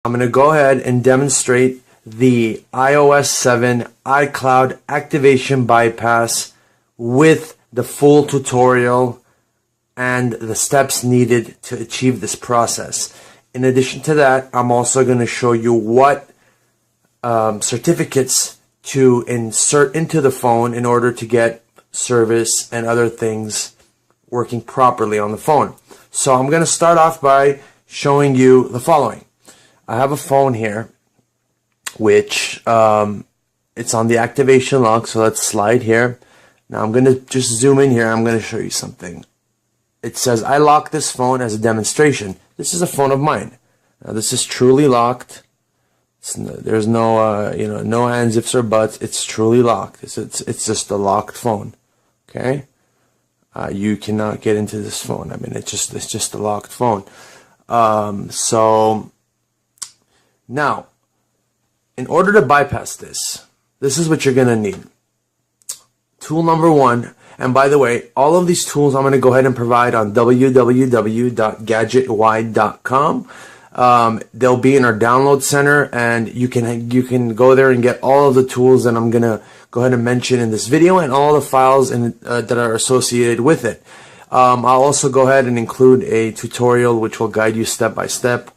I'm going to go ahead and demonstrate the iOS 7 iCloud activation bypass with the full tutorial and the steps needed to achieve this process. In addition to that, I'm also going to show you what certificates to insert into the phone in order to get service and other things working properly on the phone. So I'm going to start off by showing you the following. I have a phone here, which it's on the activation log, so let's slide here. Now I'm going to just zoom in here. I'm going to show you something. It says, I locked this phone as a demonstration. This is a phone of mine. Now this is truly locked. There's no, no ands, ifs, or buts. It's truly locked. It's just a locked phone. Okay? You cannot get into this phone. I mean, it's just a locked phone. So now, in order to bypass this is what you're going to need. Tool number one, and by the way, all of these tools I'm going to go ahead and provide on www.gadgetwide.com. They'll be in our download center, and you can go there and get all of the tools that I'm going to go ahead and mention in this video and all the files that are associated with it. I'll also go ahead and include a tutorial which will guide you step by step.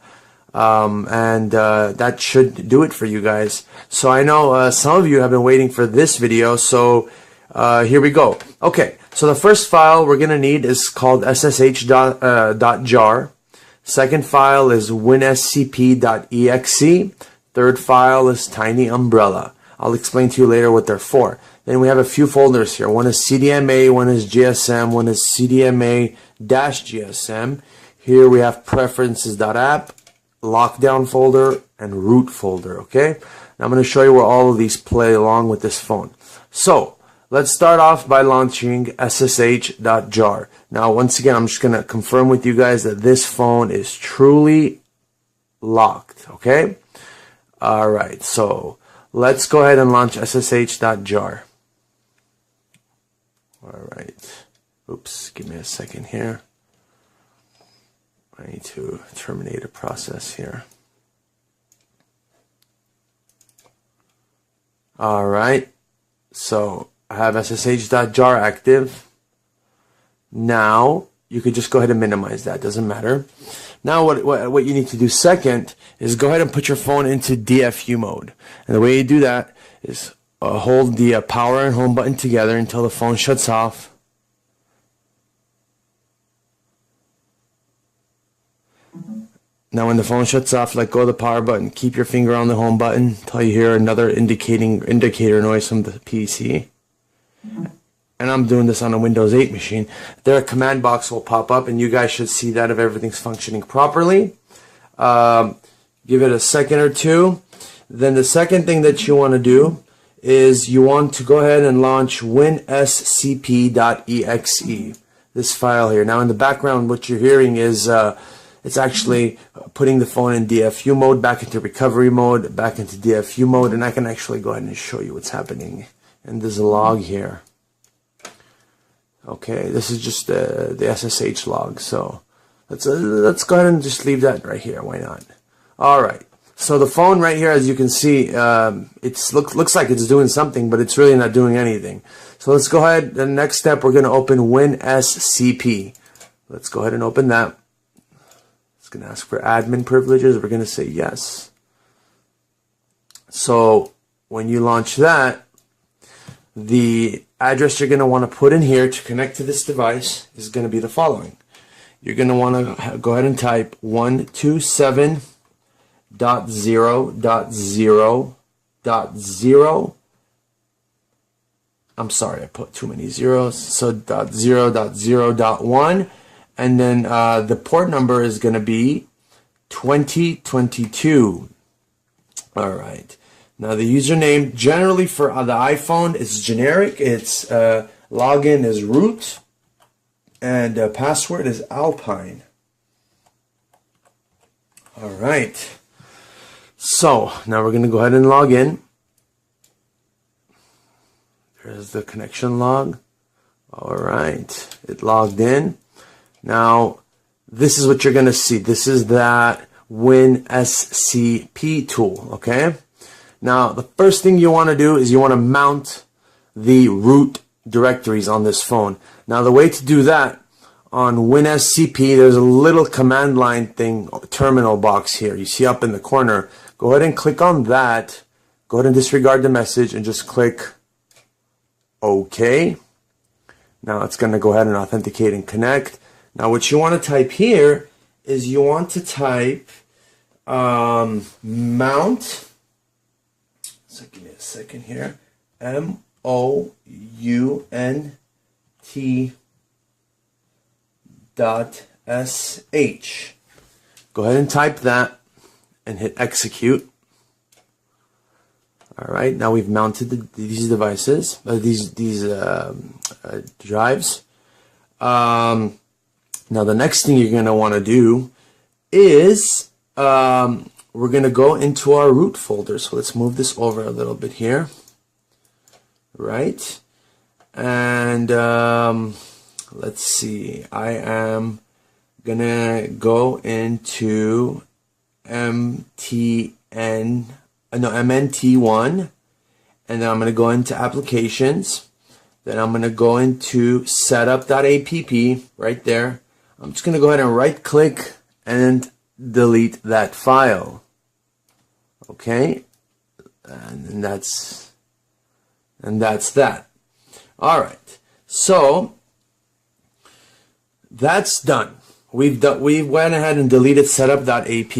That should do it for you guys. So I know some of you have been waiting for this video, so here we go. Okay, so the first file we're gonna need is called ssh.jar. Second file is winscp.exe. Third file is tiny umbrella. I'll explain to you later what they're for. Then we have a few folders here. One is CDMA, one is GSM, one is CDMA-GSM. Here we have preferences.app, lockdown folder, and root folder, okay? Now I'm going to show you where all of these play along with this phone. So let's start off by launching ssh.jar. Now once again, I'm just going to confirm with you guys that this phone is truly locked, okay? Alright, so let's go ahead and launch ssh.jar. Alright, oops, give me a second here. I need to terminate a process here. Alright, so I have ssh.jar active. Now, you could just go ahead and minimize that, doesn't matter. Now what you need to do second is go ahead and put your phone into DFU mode. And the way you do that is hold the power and home button together until the phone shuts off. Now when the phone shuts off, let go of the power button. Keep your finger on the home button until you hear another indicator noise from the PC. And I'm doing this on a Windows 8 machine. There a command box will pop up, and you guys should see that if everything's functioning properly. Give it a second or two. Then the second thing that you want to do is you want to go ahead and launch winscp.exe. This file here. Now in the background, what you're hearing is it's actually putting the phone in DFU mode, back into recovery mode, back into DFU mode, and I can actually go ahead and show you what's happening. And there's a log here. Okay, this is just the SSH log. So let's go ahead and just leave that right here. Why not? All right. So the phone right here, as you can see, looks like it's doing something, but it's really not doing anything. So let's go ahead. The next step, we're going to open WinSCP. Let's go ahead and open that. It's going to ask for admin privileges. We're going to say yes. So when you launch that, the address you're going to want to put in here to connect to this device is going to be the following. You're going to want to go ahead and type 127.0.0.0. I'm sorry, I put too many zeros. So .0.0.1, and then the port number is going to be 2022. All right. Now the username generally for the iPhone is generic. It's login is root, and password is Alpine. All right. So now we're going to go ahead and log in. There's the connection log. All right, it logged in. Now, this is what you're going to see. This is that WinSCP tool, okay? Now, the first thing you want to do is you want to mount the root directories on this phone. Now, the way to do that, on WinSCP, there's a little command line thing, terminal box here. You see up in the corner. Go ahead and click on that. Go ahead and disregard the message and just click OK. Now it's going to go ahead and authenticate and connect. Now what you want to type here is you want to type mount. So give me a second here. MOUNT.sh. Go ahead and type that and hit execute. All right, now we've mounted these devices, these drives. Now the next thing you're going to want to do is we're going to go into our root folder. So let's move this over a little bit here, right? And let's see. I am going to go into MNT1, and then I'm going to go into applications. Then I'm going to go into setup.app right there. I'm just going to go ahead and right click and delete that file. Okay, and that's that. All right, so that's done. We went ahead and deleted setup.app.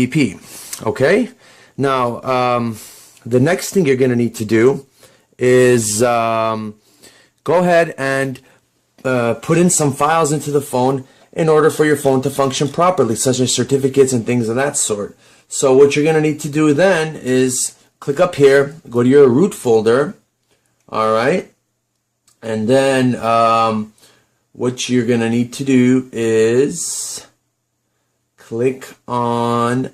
Okay. Now, the next thing you're going to need to do is go ahead and put in some files into the phone in order for your phone to function properly, such as certificates and things of that sort. So what you're going to need to do then is click up here, go to your root folder, all right, and then what you're going to need to do is click on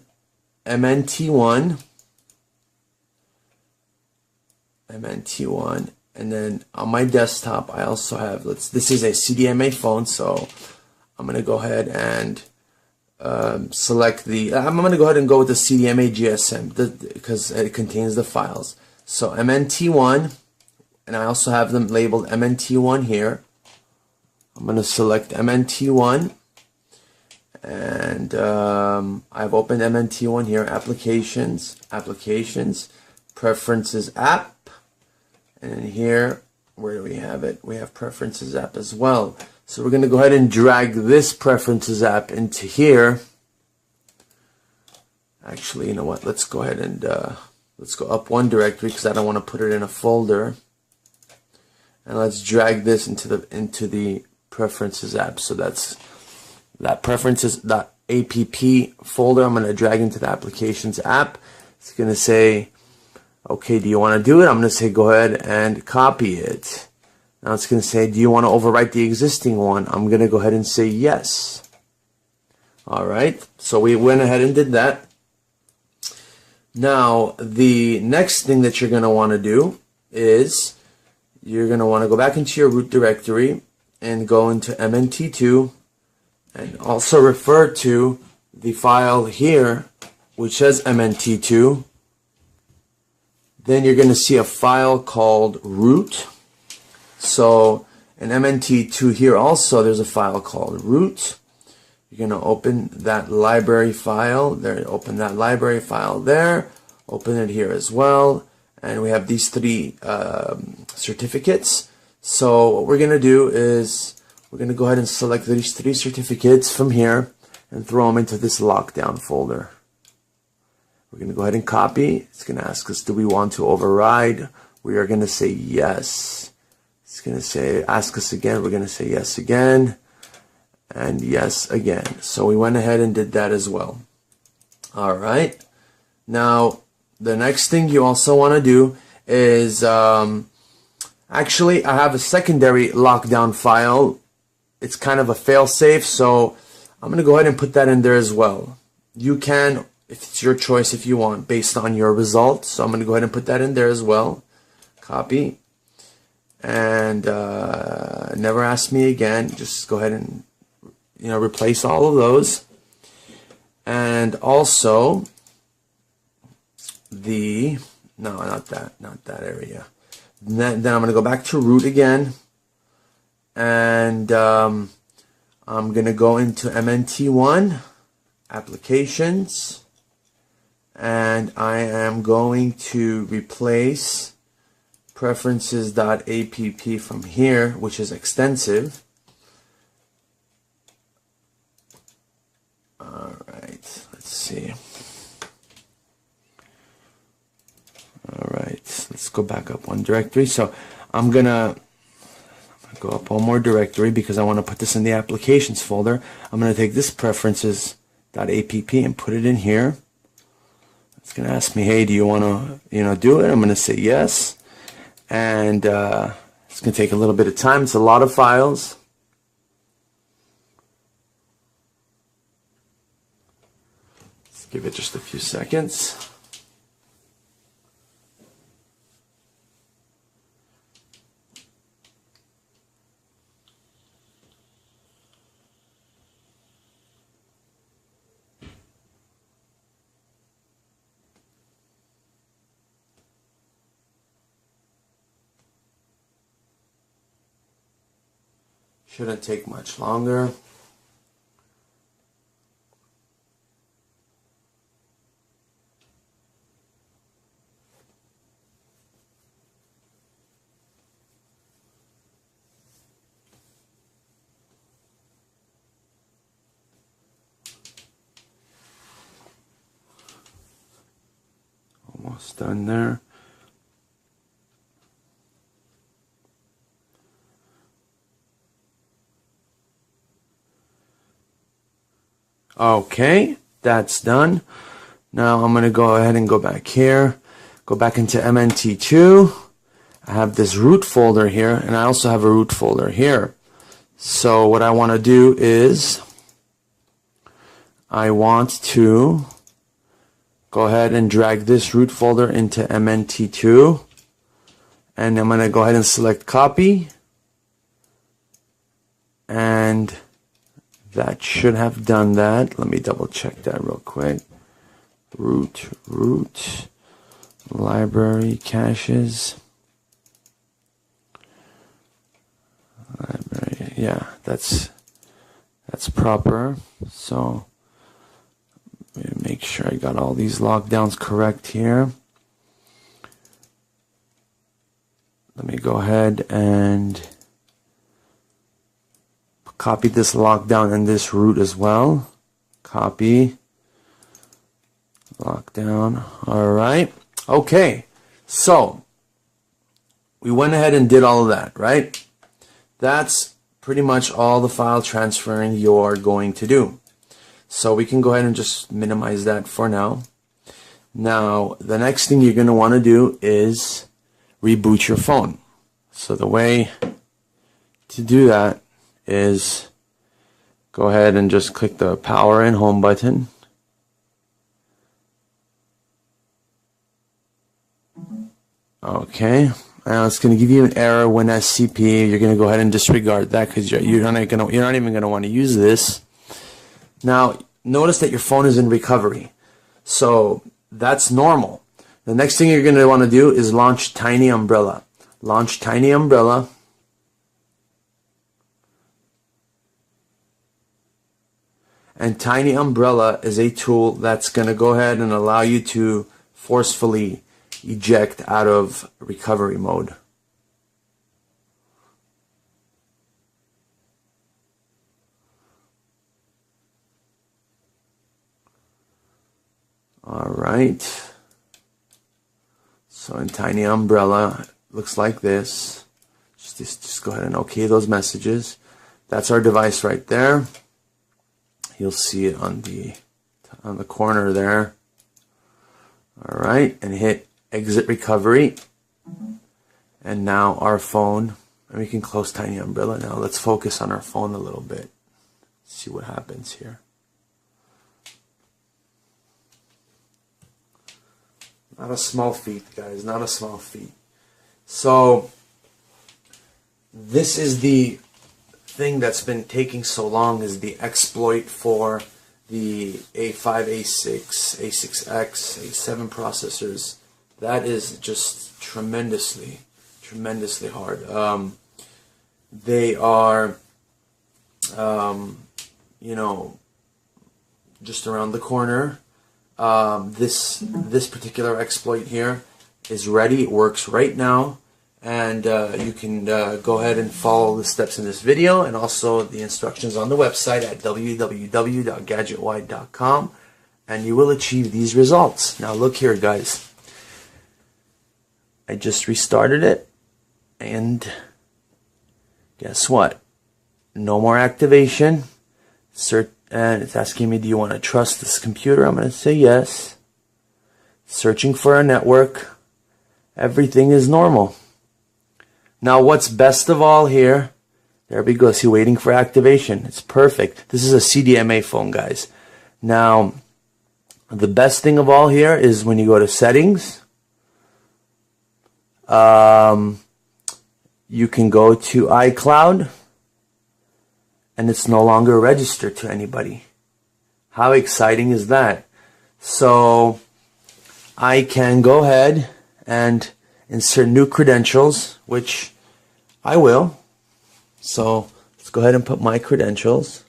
MNT1, and then on my desktop I also have, this is a CDMA phone, so I'm going to go ahead and select I'm going to go ahead and go with the CDMA GSM because it contains the files. So MNT1, and I also have them labeled MNT1 here. I'm going to select MNT1. And I've opened MNT1 here, applications, preferences app, and here, where do we have it? We have preferences app as well. So we're going to go ahead and drag this preferences app into here. Actually, you know what? Let's go ahead and let's go up one directory because I don't want to put it in a folder. And let's drag this into the preferences app. So that's that preferences.app folder. I'm going to drag into the applications app. It's going to say, okay, do you want to do it? I'm going to say go ahead and copy it. Now it's going to say, do you want to overwrite the existing one? I'm going to go ahead and say yes. All right, so we went ahead and did that. Now the next thing that you're going to want to do is you're going to want to go back into your root directory and go into MNT2 and also refer to the file here which says MNT2. Then you're going to see a file called root. So in MNT2 here also there's a file called root. You're going to open that library file there, open that library file there, open it here as well, and we have these three certificates. So what we're going to do is we're going to go ahead and select these three certificates from here and throw them into this lockdown folder. We're going to go ahead and copy. It's going to ask us, do we want to override? We are going to say yes. It's going to say, ask us again. We're going to say yes again and yes again. So we went ahead and did that as well. All right. Now, the next thing you also want to do is, actually, I have a secondary lockdown file. It's kind of a fail-safe, so I'm going to go ahead and put that in there as well. You can, if it's your choice, if you want, based on your results. So I'm going to go ahead and put that in there as well. Copy. And never ask me again. Just go ahead and replace all of those. and also the, no, not that area. Then I'm going to go back to root again, and I'm going to go into MNT1, applications, and I am going to replace preferences.app from here, which is extensive. Alright, let's see. Alright, let's go back up one directory. So I'm gonna go up one more directory because I want to put this in the applications folder. I'm going to take this preferences.app and put it in here. It's going to ask me, hey, do you want to do it? I'm going to say yes. And it's going to take a little bit of time. It's a lot of files. Let's give it just a few seconds. Shouldn't take much longer. Almost done there. Okay, that's done. Now I'm going to go ahead and go back here, go back into MNT2. I have this root folder here, and I also have a root folder here. So what I want to do is I want to go ahead and drag this root folder into MNT2, and I'm going to go ahead and select copy, and that should have done that. Let me double check that real quick. Root, library, caches. Library, yeah, that's proper. So let me make sure I got all these lockdowns correct here. Let me go ahead and copy this lockdown and this root as well. Copy, lockdown. All right. Okay. So we went ahead and did all of that, right? That's pretty much all the file transferring you're going to do. So we can go ahead and just minimize that for now. Now, the next thing you're going to want to do is reboot your phone. So the way to do that is go ahead and just click the power and home button. Okay, now it's going to give you an error when SCP. You're going to go ahead and disregard that because you're not even going to want to use this. Now notice that your phone is in recovery, so that's normal. The next thing you're going to want to do is launch Tiny Umbrella. Launch Tiny Umbrella. And Tiny Umbrella is a tool that's going to go ahead and allow you to forcefully eject out of recovery mode. All right. So in Tiny Umbrella, it looks like this. Just go ahead and OK those messages. That's our device right there. You'll see it on the corner there. All right, and hit exit recovery. And now our phone, and we can close Tiny Umbrella now. Let's focus on our phone a little bit. See what happens here. Not a small feat, guys, not a small feat. So this is the thing that's been taking so long, is the exploit for the A5, A6, A6X, A7 processors, that is just tremendously hard. They are, you know, just around the corner. This particular exploit here is ready. It works right now, and you can go ahead and follow the steps in this video and also the instructions on the website at www.gadgetwide.com, and you will achieve these results. Now look here, guys. I just restarted it, and guess what? No more activation. And it's asking me, do you want to trust this computer? I'm going to say yes. Searching for a network. Everything is normal. Now what's best of all here, there we go. See, waiting for activation. It's perfect. This is a CDMA phone, guys. Now, the best thing of all here is when you go to settings, you can go to iCloud, and it's no longer registered to anybody. How exciting is that? So I can go ahead and insert new credentials, which I will. So let's go ahead and put my credentials.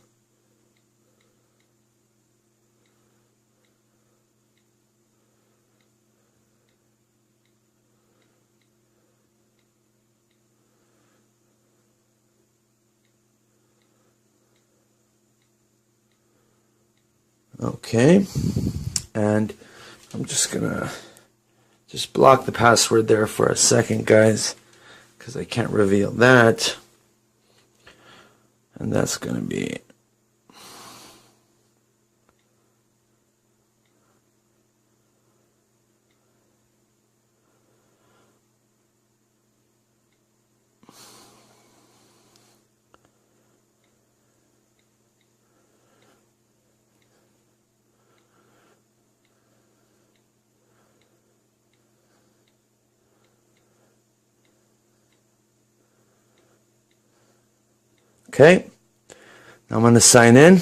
Okay, and I'm just gonna block the password there for a second, guys, because I can't reveal that. And that's gonna be okay. Now I'm going to sign in.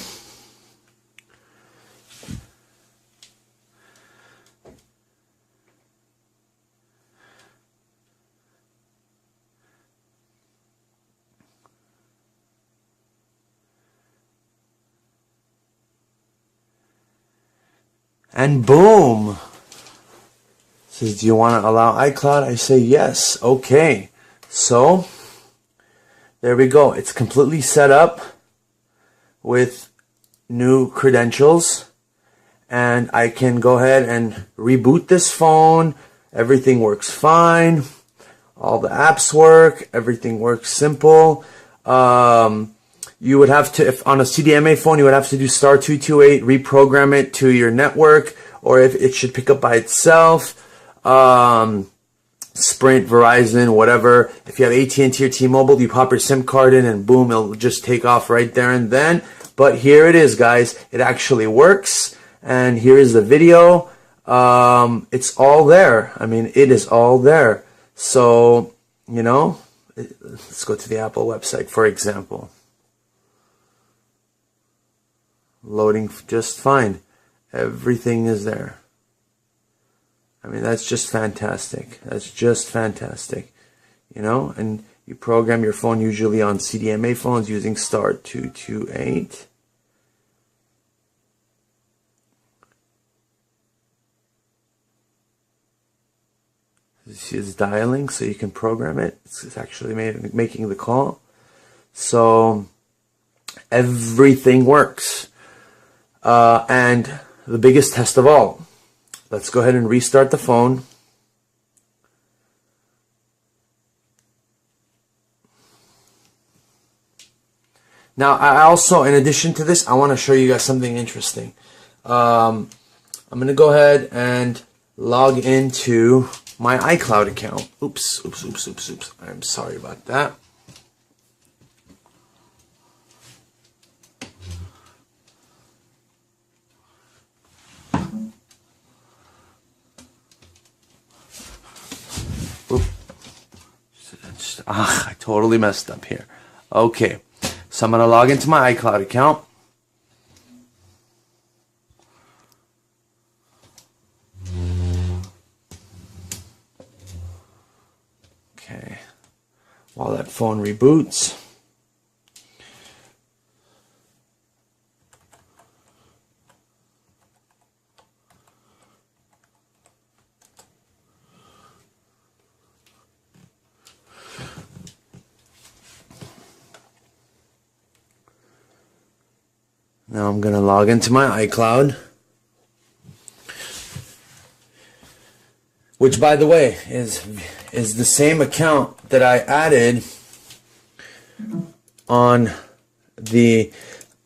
And boom. It says, do you want to allow iCloud? I say yes. Okay. So there we go. It's completely set up with new credentials, and I can go ahead and reboot this phone. Everything works fine. All the apps work. Everything works simple. You would have to, if on a CDMA phone, you would have to do *228, reprogram it to your network, or if it should pick up by itself. Sprint, Verizon, whatever. If you have AT&T or T-Mobile, you pop your SIM card in and boom, it'll just take off right there and then. But here it is, guys. It actually works. And here is the video. It's all there. I mean, it is all there. So, you know, let's go to the Apple website, for example. Loading just fine. Everything is there. I mean, that's just fantastic. That's just fantastic. You know, and you program your phone usually on CDMA phones using *228. This is dialing, so you can program it. It's actually making the call. So everything works. And the biggest test of all. Let's go ahead and restart the phone. Now, I also, in addition to this, I want to show you guys something interesting. I'm going to go ahead and log into my iCloud account. Oops. I'm sorry about that. I totally messed up here. Okay, so I'm going to log into my iCloud account. while that phone reboots. Now I'm going to log into my iCloud, which, by the way, is the same account that I added on the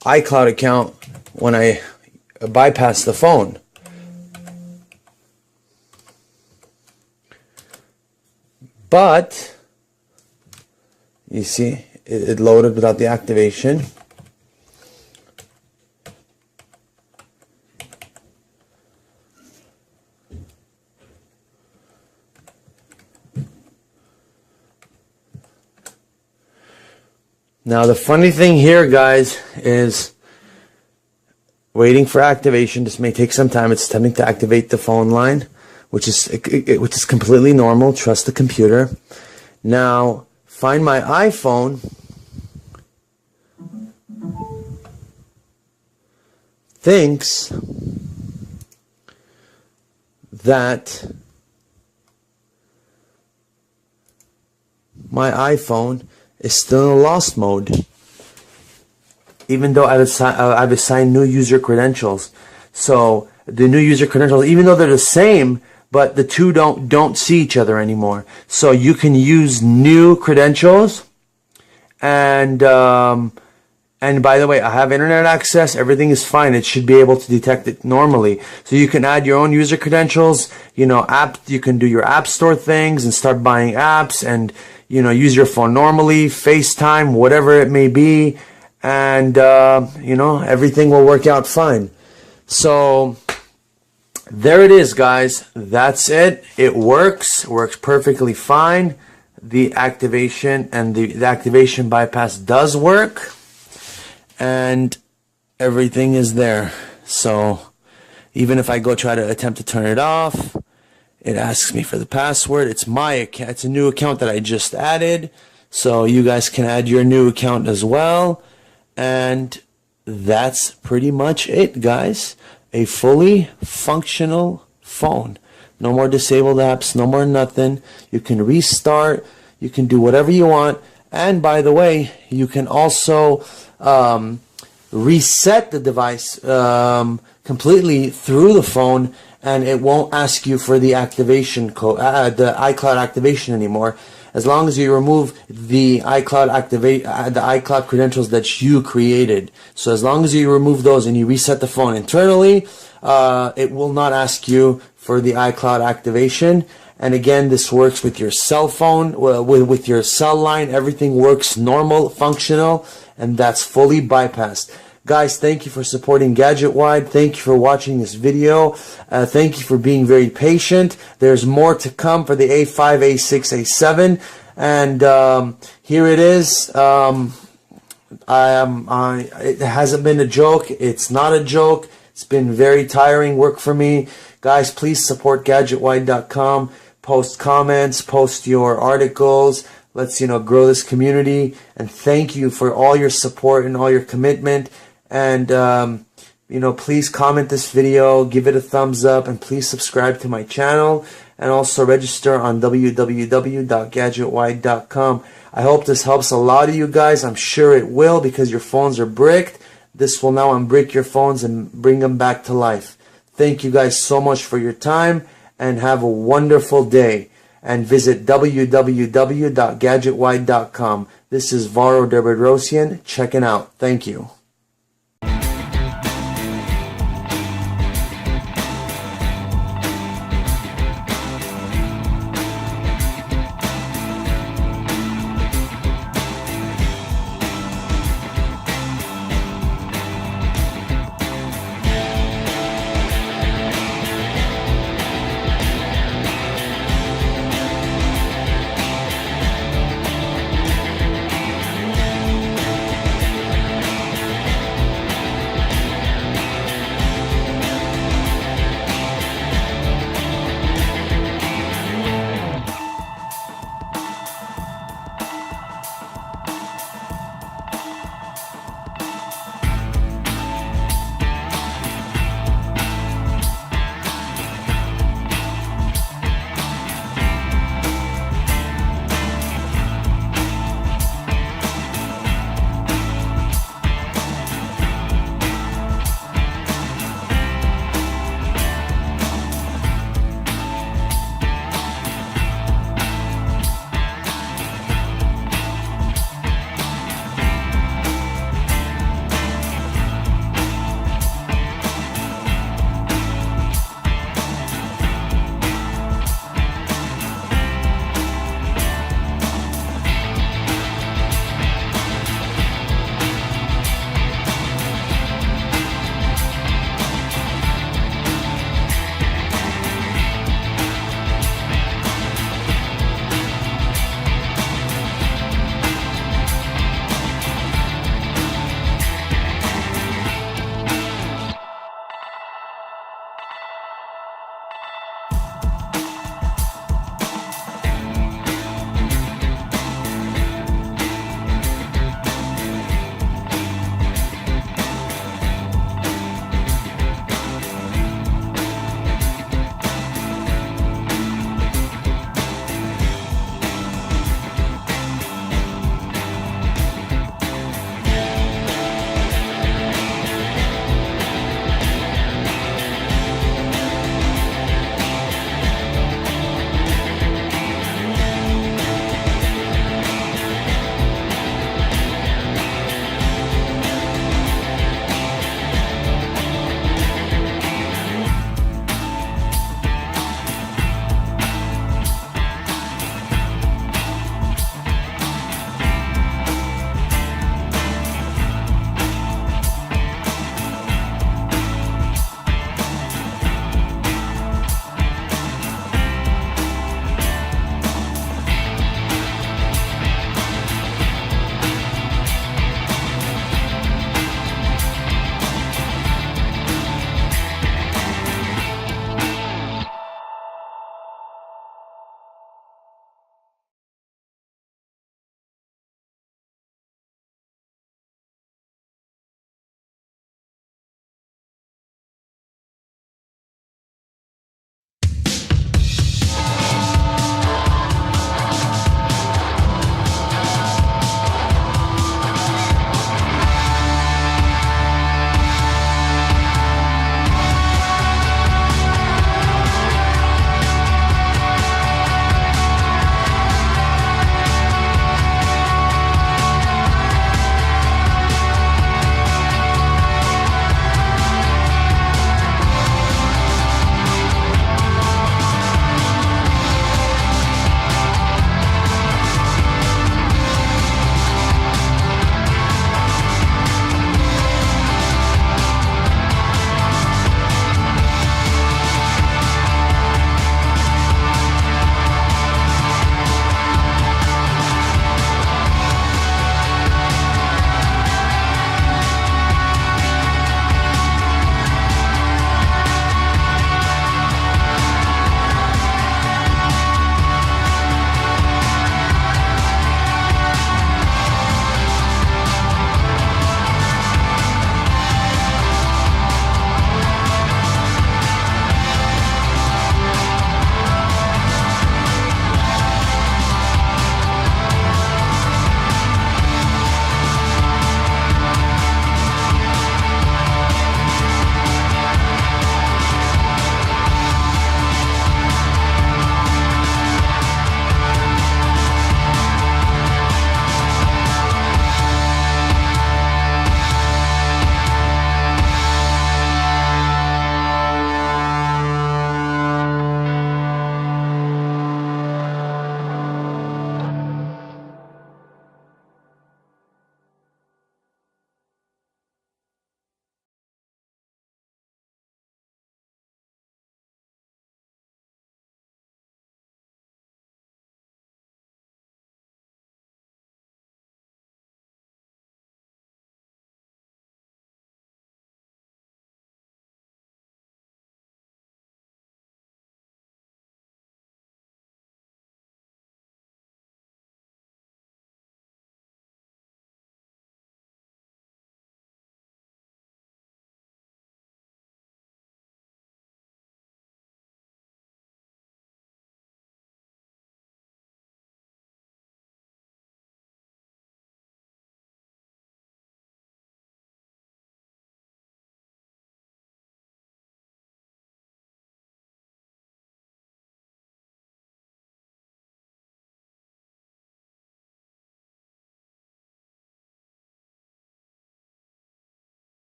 iCloud account when I bypassed the phone. But you see, it loaded without the activation. Now the funny thing here, guys, is waiting for activation. This may take some time. It's attempting to activate the phone line, which is completely normal. Trust the computer. Now find my iPhone. Thinks that my iPhone is still in lost mode, even though I've assigned new user credentials. So the new user credentials, even though they're the same, but the two don't see each other anymore. So you can use new credentials, and by the way, I have internet access. Everything is fine. It should be able to detect it normally. So you can add your own user credentials. You know, you can do your app store things and start buying apps, and you know, use your phone normally, FaceTime, whatever it may be, and you know, everything will work out fine. So there it is, guys. That's it. It works perfectly fine. The activation and the activation bypass does work, and everything is there. So even if I go try to attempt to turn it off, it asks me for the password. It's my account. It's a new account that I just added. So you guys can add your new account as well. And that's pretty much it, guys. A fully functional phone. No more disabled apps. No more nothing. You can restart. You can do whatever you want. And by the way, you can also reset the device completely through the phone, and it won't ask you for the activation code, the iCloud activation anymore, as long as you remove the iCloud credentials that you created. So as long as you remove those and you reset the phone internally, it will not ask you for the iCloud activation. And again, this works with your cell phone, with your cell line. Everything works normal, functional, and that's fully bypassed. Guys, thank you for supporting GadgetWide. Thank you for watching this video. Thank you for being very patient. There's more to come for the A5, A6, A7. And here it is. It hasn't been a joke. It's not a joke. It's been very tiring work for me. Guys, please support GadgetWide.com. Post comments, post your articles. Let's, grow this community. And thank you for all your support and all your commitment. And, please comment this video, give it a thumbs up, and please subscribe to my channel. And also register on www.gadgetwide.com. I hope this helps a lot of you guys. I'm sure it will, because your phones are bricked. This will now unbrick your phones and bring them back to life. Thank you guys so much for your time, and have a wonderful day. And visit www.gadgetwide.com. This is Varo Debredrosian checking out. Thank you.